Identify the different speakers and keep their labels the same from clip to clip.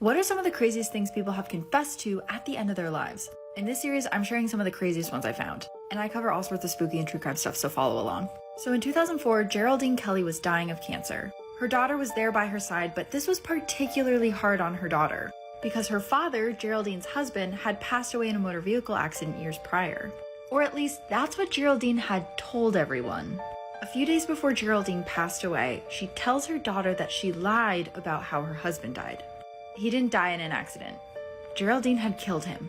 Speaker 1: What are some of the craziest things people have confessed to at the end of their lives? In this series, I'm sharing some of the craziest ones I found. And I cover all sorts of spooky and true crime stuff, so follow along. So in 2004, Geraldine Kelly was dying of cancer. Her daughter was there by her side, but this was particularly hard on her daughter because her father, Geraldine's husband, had passed away in a motor vehicle accident years prior. Or at least that's what Geraldine had told everyone. A few days before Geraldine passed away, she tells her daughter that she lied about how her husband died. He didn't die in an accident. Geraldine had killed him.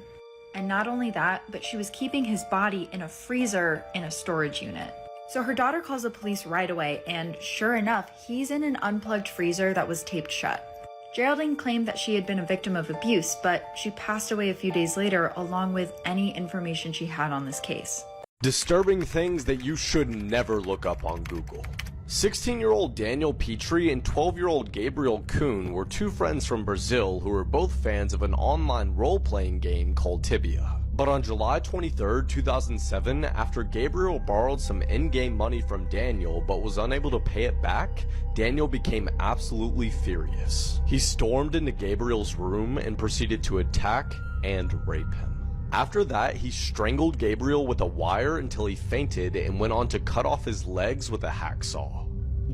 Speaker 1: And not only that, but she was keeping his body in a freezer in a storage unit. So her daughter calls the police right away, and sure enough, he's in an unplugged freezer that was taped shut. Geraldine claimed that she had been a victim of abuse, but she passed away a few days later along with any information she had on this case.
Speaker 2: Disturbing things that you should never look up on Google. 16-year-old Daniel Petrie and 12-year-old Gabriel Kuhn were two friends from Brazil who were both fans of an online role-playing game called Tibia. But on July 23, 2007, after Gabriel borrowed some in-game money from Daniel but was unable to pay it back, Daniel became absolutely furious. He stormed into Gabriel's room and proceeded to attack and rape him. After that, he strangled Gabriel with a wire until he fainted and went on to cut off his legs with a hacksaw.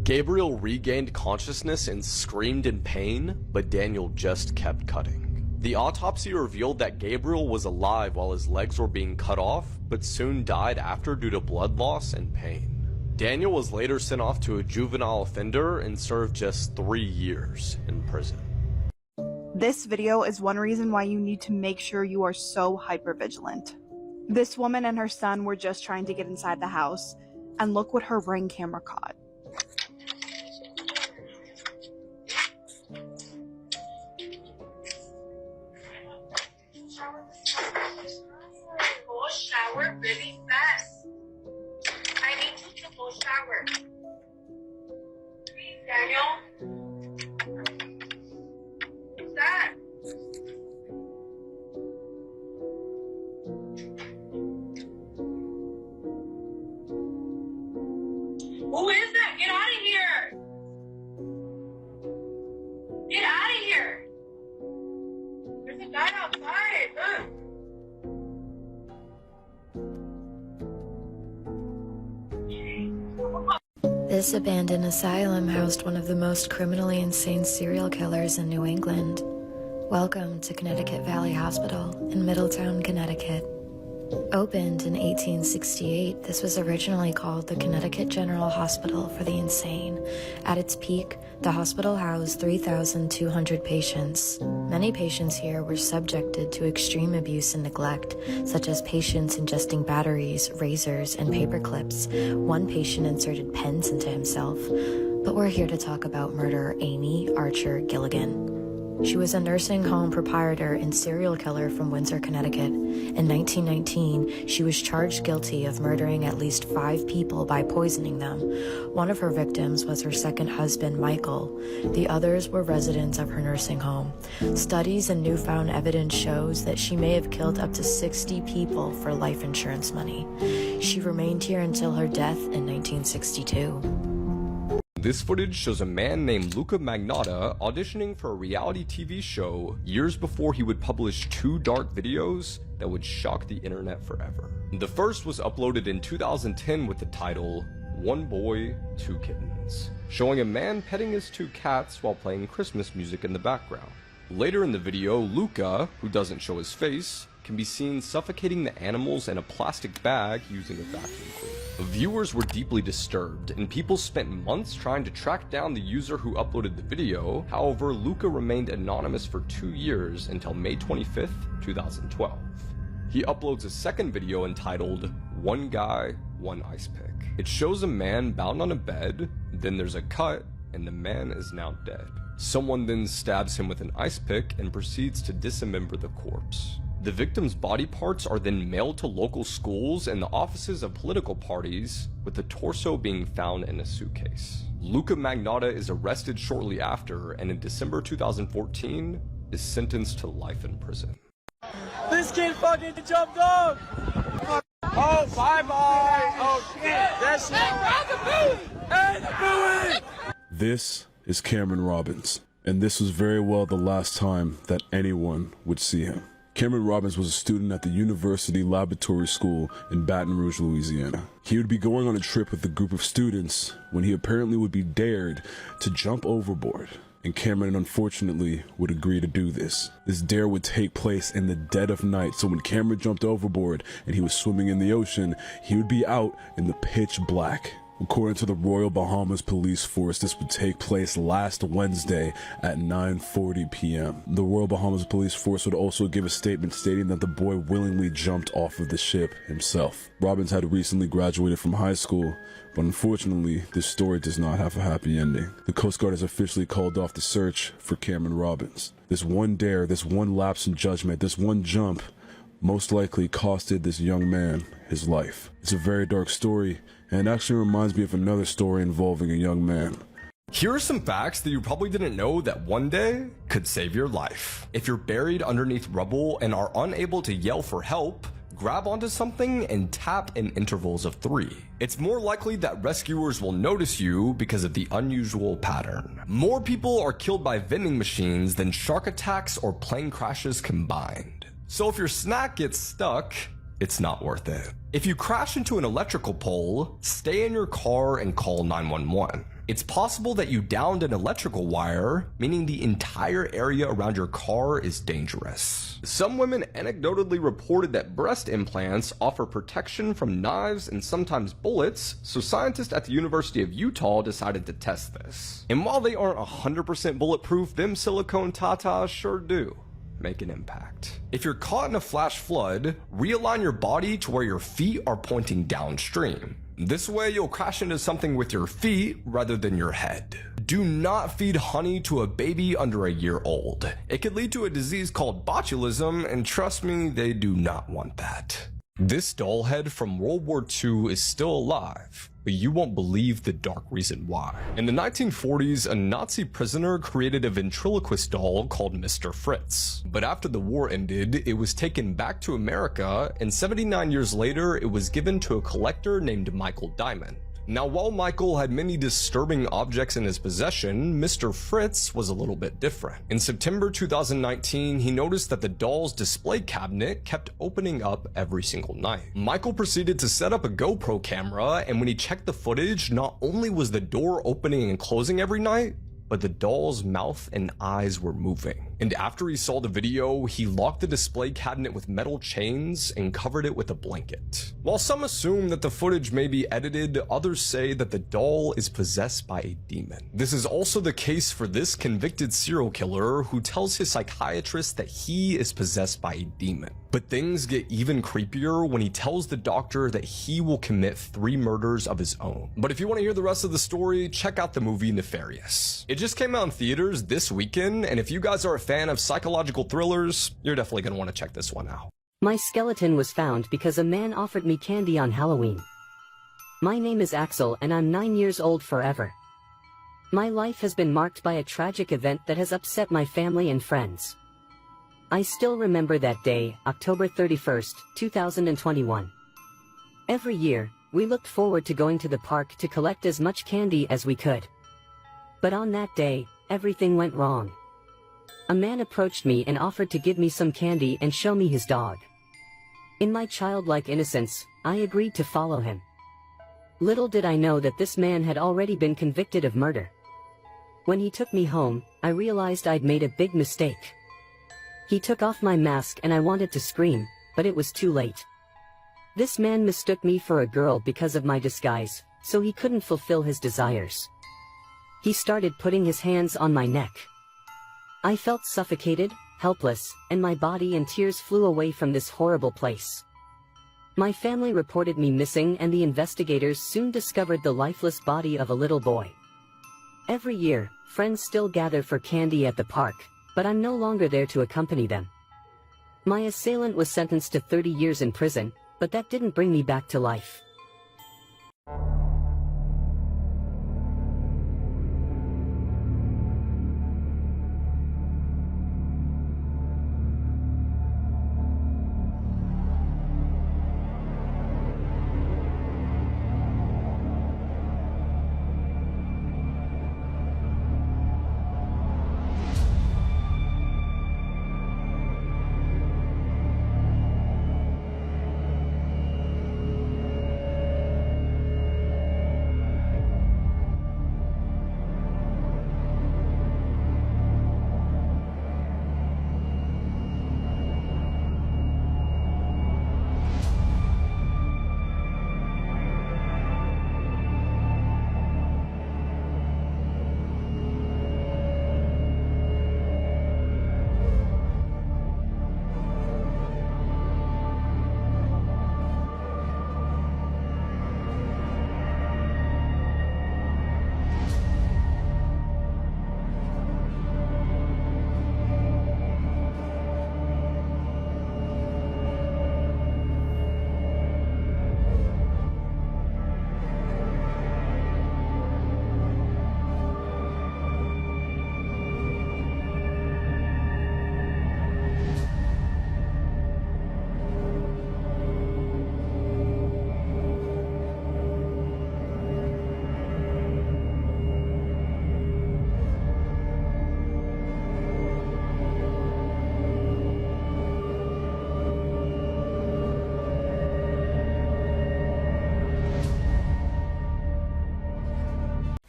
Speaker 2: Gabriel regained consciousness and screamed in pain, but Daniel just kept cutting. The autopsy revealed that Gabriel was alive while his legs were being cut off, but soon died after due to blood loss and pain. Daniel was later sent off to a juvenile offender and served just 3 years in prison.
Speaker 3: This video is one reason why you need to make sure you are so hypervigilant. This woman and her son were just trying to get inside the house, and look what her Ring camera caught.
Speaker 4: Go shower really fast. I need you to go shower. Please, Daniel. That. Who is that? Get out of here! Get out of here! There's a guy outside. Look.
Speaker 5: This abandoned asylum housed one of the most criminally insane serial killers in New England. Welcome to Connecticut Valley Hospital in Middletown, Connecticut. Opened in 1868, this was originally called the Connecticut General Hospital for the Insane. At its peak, the hospital housed 3,200 patients. Many patients here were subjected to extreme abuse and neglect, such as patients ingesting batteries, razors, and paper clips. One patient inserted pens into himself. But we're here to talk about murderer Amy Archer Gilligan. She was a nursing home proprietor and serial killer from Windsor, Connecticut. In 1919, she was charged guilty of murdering at least 5 people by poisoning them. One of her victims was her second husband, Michael. The others were residents of her nursing home. Studies and newfound evidence shows that she may have killed up to 60 people for life insurance money. She remained here until her death in 1962.
Speaker 2: This footage shows a man named Luca Magnotta auditioning for a reality TV show years before he would publish 2 dark videos that would shock the internet forever. The first was uploaded in 2010 with the title, One Boy, 2 Kittens, showing a man petting his 2 cats while playing Christmas music in the background. Later in the video, Luca, who doesn't show his face, can be seen suffocating the animals in a plastic bag using a vacuum cleaner. Viewers were deeply disturbed, and people spent months trying to track down the user who uploaded the video. However, Luca remained anonymous for 2 years until May 25th, 2012. He uploads a second video entitled, One Guy, One Ice Pick. It shows a man bound on a bed, then there's a cut, and the man is now dead. Someone then stabs him with an ice pick and proceeds to dismember the corpse. The victim's body parts are then mailed to local schools and the offices of political parties, with the torso being found in a suitcase. Luca Magnotta is arrested shortly after, and in December 2014, is sentenced to life in prison.
Speaker 6: This kid fucking jumped off! Oh, bye-bye! Oh, shit! That's it! Hey, the buoy!
Speaker 7: This is Cameron Robbins. and this was very well the last time that anyone would see him. Cameron Robbins was a student at the University Laboratory School in Baton Rouge, Louisiana. He would be going on a trip with a group of students when he apparently would be dared to jump overboard. And Cameron unfortunately would agree to do this. This dare would take place in the dead of night, so when Cameron jumped overboard and he was swimming in the ocean, he would be out in the pitch black. According to the Royal Bahamas Police Force, this would take place last Wednesday at 9:40 p.m. The Royal Bahamas Police Force would also give a statement stating that the boy willingly jumped off of the ship himself. Robbins had recently graduated from high school, but unfortunately, this story does not have a happy ending. The Coast Guard has officially called off the search for Cameron Robbins. This one dare, this one lapse in judgment, this one jump most likely costed this young man his life. It's a very dark story, and it actually reminds me of another story involving a young man.
Speaker 2: Here are some facts that you probably didn't know that one day could save your life. If you're buried underneath rubble and are unable to yell for help, grab onto something and tap in intervals of 3. It's more likely that rescuers will notice you because of the unusual pattern. More people are killed by vending machines than shark attacks or plane crashes combined. So if your snack gets stuck, it's not worth it. If you crash into an electrical pole, stay in your car and call 911. It's possible that you downed an electrical wire, meaning the entire area around your car is dangerous. Some women anecdotally reported that breast implants offer protection from knives and sometimes bullets, so scientists at the University of Utah decided to test this. And while they aren't 100% bulletproof, them silicone tatas sure do make an impact. If you're caught in a flash flood, realign your body to where your feet are pointing downstream. This way you'll crash into something with your feet rather than your head. Do not feed honey to a baby under a year old. It could lead to a disease called botulism, and trust me, they do not want that. This doll head from World War II is still alive, but you won't believe the dark reason why. In the 1940s, a Nazi prisoner created a ventriloquist doll called Mr. Fritz. But after the war ended, it was taken back to America, and 79 years later, it was given to a collector named Michael Diamond. Now, while Michael had many disturbing objects in his possession, Mr. Fritz was a little bit different. In September 2019, he noticed that the doll's display cabinet kept opening up every single night. Michael proceeded to set up a GoPro camera, and when he checked the footage, not only was the door opening and closing every night, but the doll's mouth and eyes were moving. And after he saw the video, he locked the display cabinet with metal chains and covered it with a blanket. While some assume that the footage may be edited, others say that the doll is possessed by a demon. This is also the case for this convicted serial killer who tells his psychiatrist that he is possessed by a demon. But things get even creepier when he tells the doctor that he will commit 3 murders of his own. But if you want to hear the rest of the story, check out the movie Nefarious. It just came out in theaters this weekend, and if you guys are a fan of psychological thrillers, you're definitely going to want to check this one out.
Speaker 8: My skeleton was found because a man offered me candy on Halloween. My name is Axel and I'm 9 years old forever. My life has been marked by a tragic event that has upset my family and friends. I still remember that day, October 31st, 2021. Every year, we looked forward to going to the park to collect as much candy as we could. But on that day, everything went wrong. A man approached me and offered to give me some candy and show me his dog. In my childlike innocence, I agreed to follow him. Little did I know that this man had already been convicted of murder. When he took me home, I realized I'd made a big mistake. He took off my mask and I wanted to scream, but it was too late. This man mistook me for a girl because of my disguise, so he couldn't fulfill his desires. He started putting his hands on my neck. I felt suffocated, helpless, and my body and tears flew away from this horrible place. My family reported me missing and the investigators soon discovered the lifeless body of a little boy. Every year, friends still gather for candy at the park, but I'm no longer there to accompany them. My assailant was sentenced to 30 years in prison, but that didn't bring me back to life.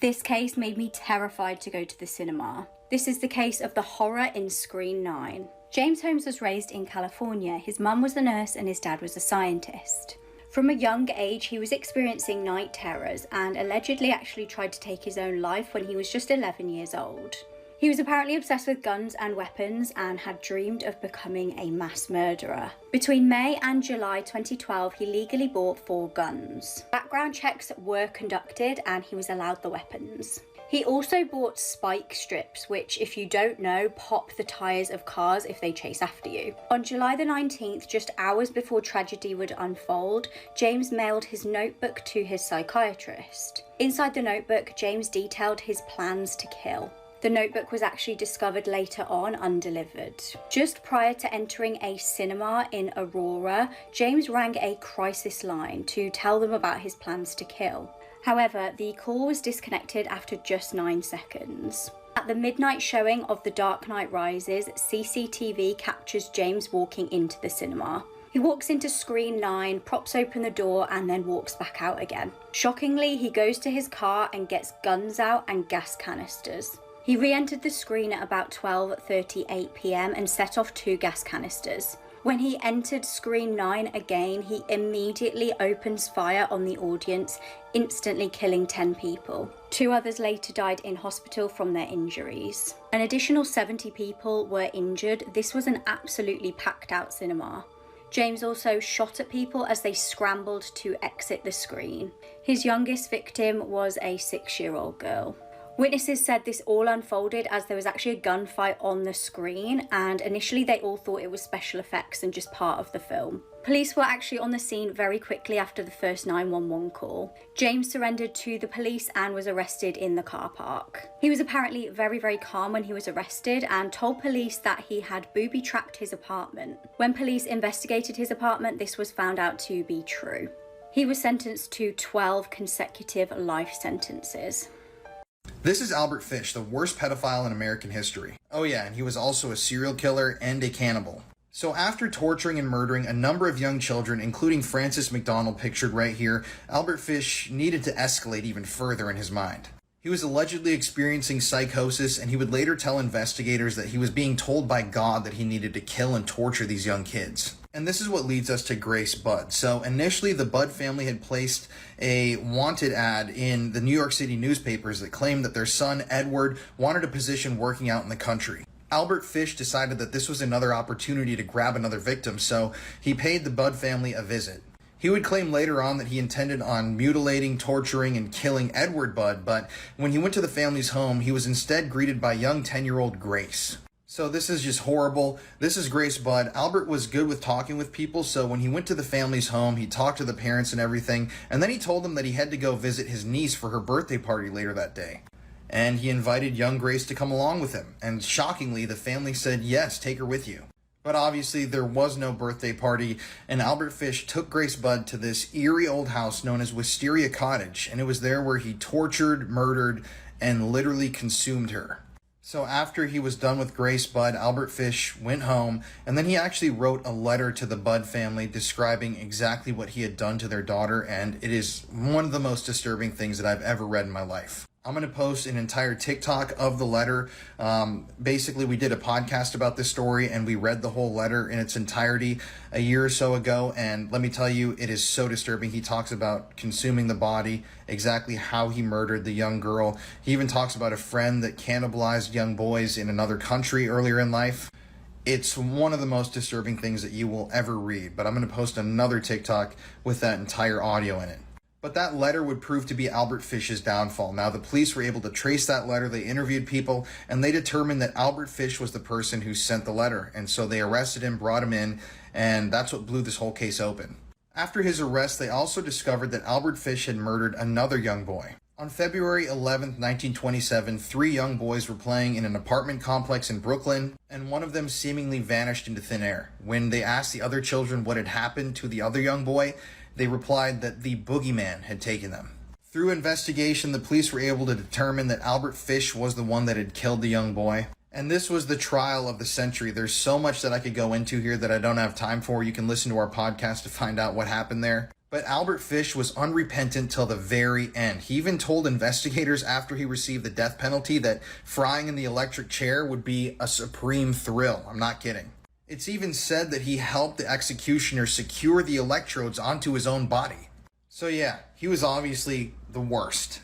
Speaker 9: This case made me terrified to go to the cinema. This is the case of the horror in Screen 9. James Holmes was raised in California. His mum was a nurse and his dad was a scientist. From a young age, he was experiencing night terrors and allegedly actually tried to take his own life when he was just 11 years old. He was apparently obsessed with guns and weapons and had dreamed of becoming a mass murderer. Between May and July 2012, he legally bought 4 guns. Background checks were conducted and he was allowed the weapons. He also bought spike strips, which, if you don't know, pop the tyres of cars if they chase after you. On July the 19th, just hours before tragedy would unfold, James mailed his notebook to his psychiatrist. Inside the notebook, James detailed his plans to kill. The notebook was actually discovered later on undelivered. Just prior to entering a cinema in Aurora, James rang a crisis line to tell them about his plans to kill. However, the call was disconnected after just 9 seconds. At the midnight showing of The Dark Knight Rises, CCTV captures James walking into the cinema. He walks into Screen 9, props open the door, and then walks back out again. Shockingly, he goes to his car and gets guns out and gas canisters. He re-entered the screen at about 12:38 p.m. and set off 2 gas canisters. When he entered Screen 9 again, he immediately opens fire on the audience, instantly killing 10 people. 2 others later died in hospital from their injuries. An additional 70 people were injured. This was an absolutely packed out cinema. James also shot at people as they scrambled to exit the screen. His youngest victim was a 6-year-old girl. Witnesses said this all unfolded as there was actually a gunfight on the screen, and initially they all thought it was special effects and just part of the film. Police were actually on the scene very quickly after the first 911 call. James surrendered to the police and was arrested in the car park. He was apparently very calm when he was arrested and told police that he had booby-trapped his apartment. When police investigated his apartment, this was found out to be true. He was sentenced to 12 consecutive life sentences.
Speaker 10: This is Albert Fish, the worst pedophile in American history. Oh yeah, and he was also a serial killer and a cannibal. So after torturing and murdering a number of young children, including Francis McDonald pictured right here, Albert Fish needed to escalate even further in his mind. He was allegedly experiencing psychosis, and he would later tell investigators that he was being told by God that he needed to kill and torture these young kids. And this is what leads us to Grace Budd. So initially, the Budd family had placed a wanted ad in the New York City newspapers that claimed that their son, Edward, wanted a position working out in the country. Albert Fish decided that this was another opportunity to grab another victim, so he paid the Budd family a visit. He would claim later on that he intended on mutilating, torturing, and killing Edward Budd, but when he went to the family's home, he was instead greeted by young 10-year-old Grace. So this is just horrible. This is Grace Budd. Albert was good with talking with people, so when he went to the family's home, he talked to the parents and everything, and then he told them that he had to go visit his niece for her birthday party later that day. And he invited young Grace to come along with him, and shockingly, the family said, yes, take her with you. But obviously, there was no birthday party, and Albert Fish took Grace Budd to this eerie old house known as Wisteria Cottage, and it was there where he tortured, murdered, and literally consumed her. So after he was done with Grace Budd, Albert Fish went home, and then he actually wrote a letter to the Budd family describing exactly what he had done to their daughter, and it is one of the most disturbing things that I've ever read in my life. I'm going to post an entire TikTok of the letter. Basically, we did a podcast about this story, and we read the whole letter in its entirety a year or so ago, and let me tell you, it is so disturbing. He talks about consuming the body, exactly how he murdered the young girl. He even talks about a friend that cannibalized young boys in another country earlier in life. It's one of the most disturbing things that you will ever read, but I'm going to post another TikTok with that entire audio in it. But that letter would prove to be Albert Fish's downfall. Now, the police were able to trace that letter. They interviewed people, and they determined that Albert Fish was the person who sent the letter. And so they arrested him, brought him in, and that's what blew this whole case open. After his arrest, they also discovered that Albert Fish had murdered another young boy. On February 11th, 1927, 3 young boys were playing in an apartment complex in Brooklyn, and one of them seemingly vanished into thin air. When they asked the other children what had happened to the other young boy, they replied that the boogeyman had taken them. Through investigation, the police were able to determine that Albert Fish was the one that had killed the young boy. And this was the trial of the century. There's so much that I could go into here that I don't have time for. You can listen to our podcast to find out what happened there. But Albert Fish was unrepentant till the very end. He even told investigators after he received the death penalty that frying in the electric chair would be a supreme thrill. I'm not kidding. It's even said that he helped the executioner secure the electrodes onto his own body. So yeah, he was obviously the worst.